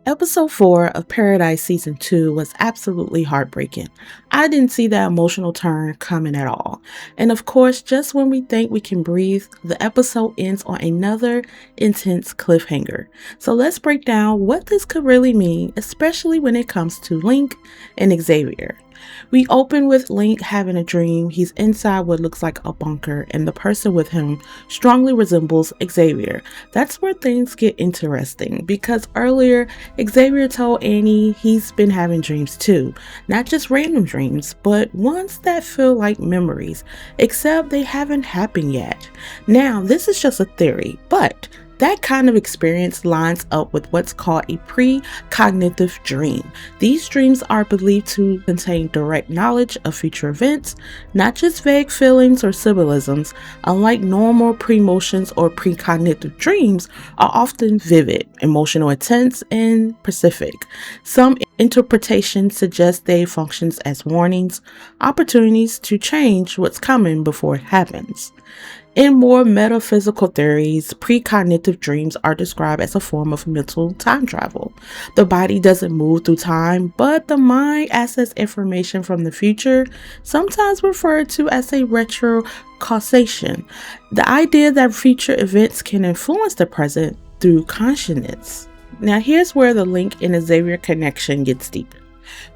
Episode 4 of Paradise Season 2 was absolutely heartbreaking. I didn't see that emotional turn coming at all. And of course, just when we think we can breathe, the episode ends on another intense cliffhanger. So let's break down what this could really mean, especially when it comes to Link and Xavier. We open with Link having a dream. He's inside what looks like a bunker, and the person with him strongly resembles Xavier. That's where things get interesting, because earlier Xavier told Annie he's been having dreams too. Not just random dreams, but ones that feel like memories, except they haven't happened yet. Now, this is just a theory, but that kind of experience lines up with what's called a precognitive dream. These dreams are believed to contain direct knowledge of future events, not just vague feelings or symbolisms. Unlike normal premotions or precognitive dreams, are often vivid, emotional, intense, and specific. Some interpretations suggest they function as warnings, opportunities to change what's coming before it happens. In more metaphysical theories, precognitive dreams are described as a form of mental time travel. The body doesn't move through time, but the mind accesses information from the future, sometimes referred to as a retrocausation. The idea that future events can influence the present through consciousness. Now here's where the Link and Xavier connection gets deep.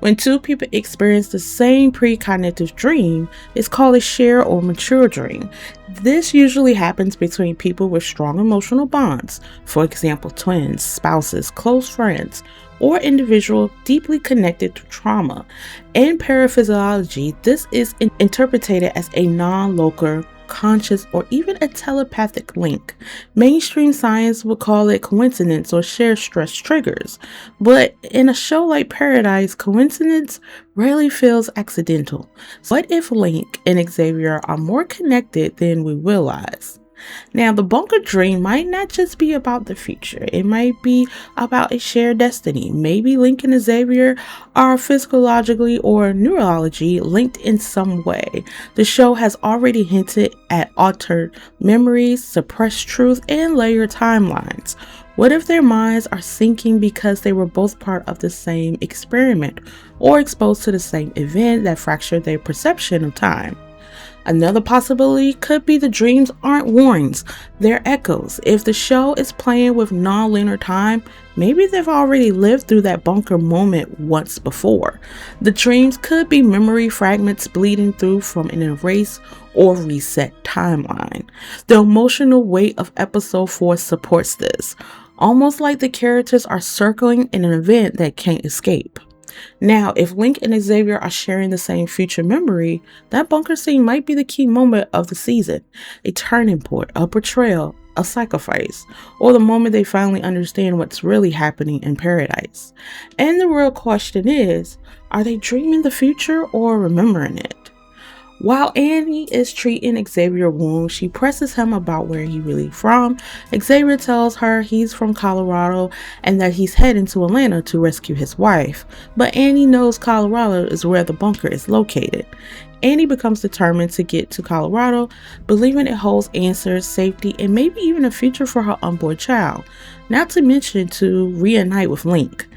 When two people experience the same precognitive dream, it's called a shared or mature dream. This usually happens between people with strong emotional bonds, for example, twins, spouses, close friends, or individuals deeply connected to trauma. In paraphysiology, this is interpreted as a non-local, conscious, or even a telepathic link. Mainstream science would call it coincidence or shared stress triggers, but in a show like Paradise, coincidence rarely feels accidental. So what if Link and Xavier are more connected than we realize? Now, the bunker dream might not just be about the future. It might be about a shared destiny. Maybe Link and Xavier are physiologically or neurologically linked in some way. The show has already hinted at altered memories, suppressed truth, and layered timelines. What if their minds are syncing because they were both part of the same experiment or exposed to the same event that fractured their perception of time? Another possibility could be the dreams aren't warnings, they're echoes. If the show is playing with non-linear time, maybe they've already lived through that bunker moment once before. The dreams could be memory fragments bleeding through from an erased or reset timeline. The emotional weight of episode 4 supports this, almost like the characters are circling in an event that can't escape. Now, if Link and Xavier are sharing the same future memory, that bunker scene might be the key moment of the season, a turning point, a betrayal, a sacrifice, or the moment they finally understand what's really happening in Paradise. And the real question is, are they dreaming the future or remembering it? While Annie is treating Xavier's wound, she presses him about where he really from. Xavier tells her he's from Colorado and that he's heading to Atlanta to rescue his wife. But Annie knows Colorado is where the bunker is located. Annie becomes determined to get to Colorado, believing it holds answers, safety, and maybe even a future for her unborn child. Not to mention to reunite with Link.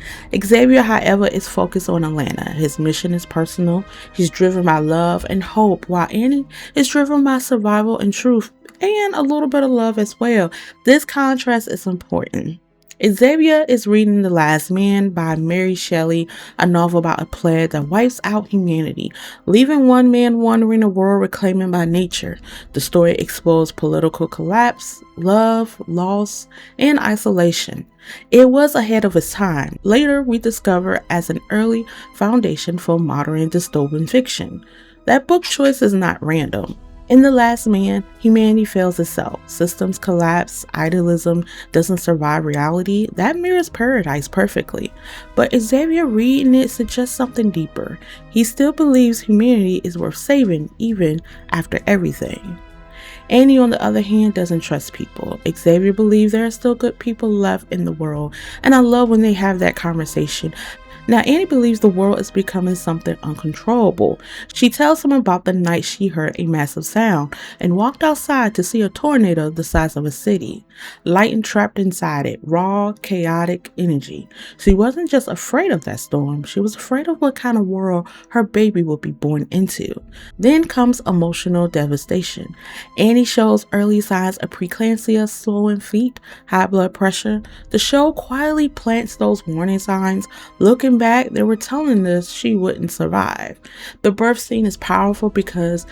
Xavier, however, is focused on Atlanta. His mission is personal. He's driven by love and hope, while Annie is driven by survival and truth, and a little bit of love as well. This contrast is important. Xavier is reading The Last Man by Mary Shelley, a novel about a plague that wipes out humanity, leaving one man wandering a world reclaimed by nature. The story explores political collapse, love, loss, and isolation. It was ahead of its time. Later, we discover as an early foundation for modern dystopian fiction. That book choice is not random. In The Last Man, humanity fails itself. Systems collapse, idealism doesn't survive reality. That mirrors Paradise perfectly. But Xavier reading it suggests something deeper. He still believes humanity is worth saving even after everything. Annie, on the other hand, doesn't trust people. Xavier believes there are still good people left in the world, and I love when they have that conversation. Now, Annie believes the world is becoming something uncontrollable. She tells him about the night she heard a massive sound and walked outside to see a tornado the size of a city. Light trapped inside it, raw, chaotic energy. She wasn't just afraid of that storm, she was afraid of what kind of world her baby would be born into. Then comes emotional devastation. Annie shows early signs of preeclampsia, swollen feet, high blood pressure. The show quietly plants those warning signs. Looking back, they were telling us she wouldn't survive. The birth scene is powerful because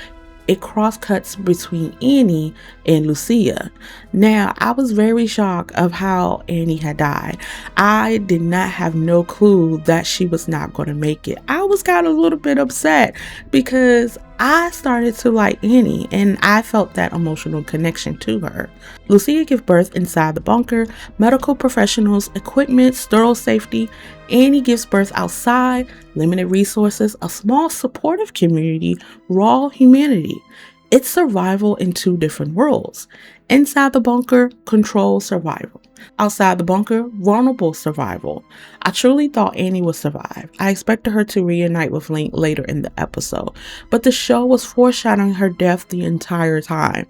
it cross-cuts between Annie and Lucia. Now, I was very shocked of how Annie had died. I did not have no clue that she was not going to make it. I was kind of a little bit upset because I started to like Annie and I felt that emotional connection to her. Lucia gave birth inside the bunker, medical professionals, equipment, sterile safety. Annie gives birth outside, limited resources, a small supportive community, raw humanity. It's survival in two different worlds. Inside the bunker, controlled survival. Outside the bunker, vulnerable survival. I truly thought Annie would survive. I expected her to reunite with Link later in the episode, but the show was foreshadowing her death the entire time.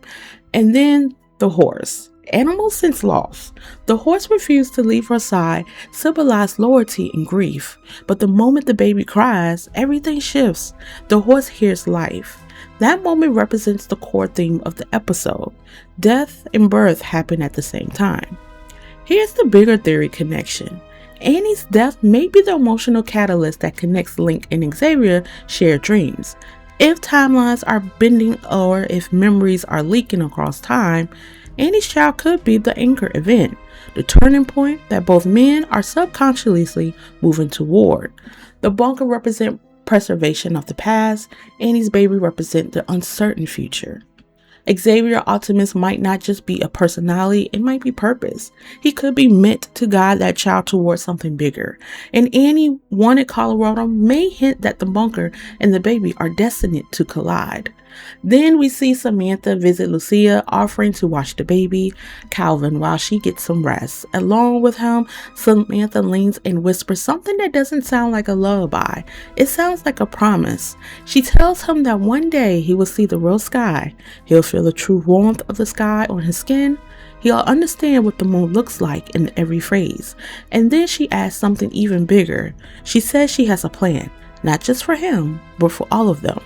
And then the horse. Animal sense loss. The horse refused to leave her side, symbolized loyalty and grief. But the moment the baby cries, everything shifts. The horse hears life. That moment represents the core theme of the episode. Death and birth happen at the same time. Here's the bigger theory connection. Annie's death may be the emotional catalyst that connects Link and Xavier shared dreams. If timelines are bending or if memories are leaking across time, Annie's child could be the anchor event, the turning point that both men are subconsciously moving toward. The bunker represents preservation of the past, Annie's baby represents the uncertain future. Xavier Optimus might not just be a personality, it might be purpose. He could be meant to guide that child towards something bigger. And Annie wanted Colorado may hint that the bunker and the baby are destined to collide. Then we see Samantha visit Lucia, offering to watch the baby, Calvin, while she gets some rest. Along with him, Samantha leans and whispers something that doesn't sound like a lullaby. It sounds like a promise. She tells him that one day he will see the real sky. He'll feel the true warmth of the sky on his skin. He'll understand what the moon looks like in every phase. And then she adds something even bigger. She says she has a plan, not just for him, but for all of them.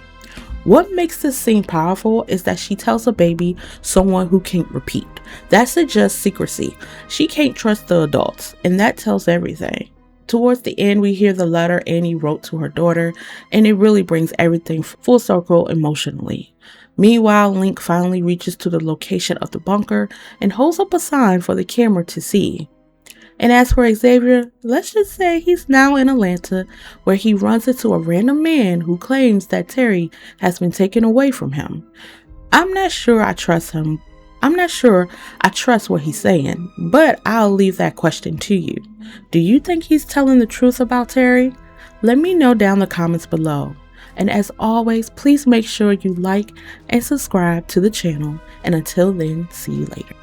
What makes this scene powerful is that she tells a baby someone who can't repeat. That suggests secrecy. She can't trust the adults, and that tells everything. Towards the end, we hear the letter Annie wrote to her daughter, and it really brings everything full circle emotionally. Meanwhile, Link finally reaches to the location of the bunker and holds up a sign for the camera to see. And as for Xavier, let's just say he's now in Atlanta, where he runs into a random man who claims that Terry has been taken away from him. I'm not sure I trust him. I'm not sure I trust what he's saying, but I'll leave that question to you. Do you think he's telling the truth about Terry? Let me know down in the comments below. And as always, please make sure you like and subscribe to the channel. And until then, see you later.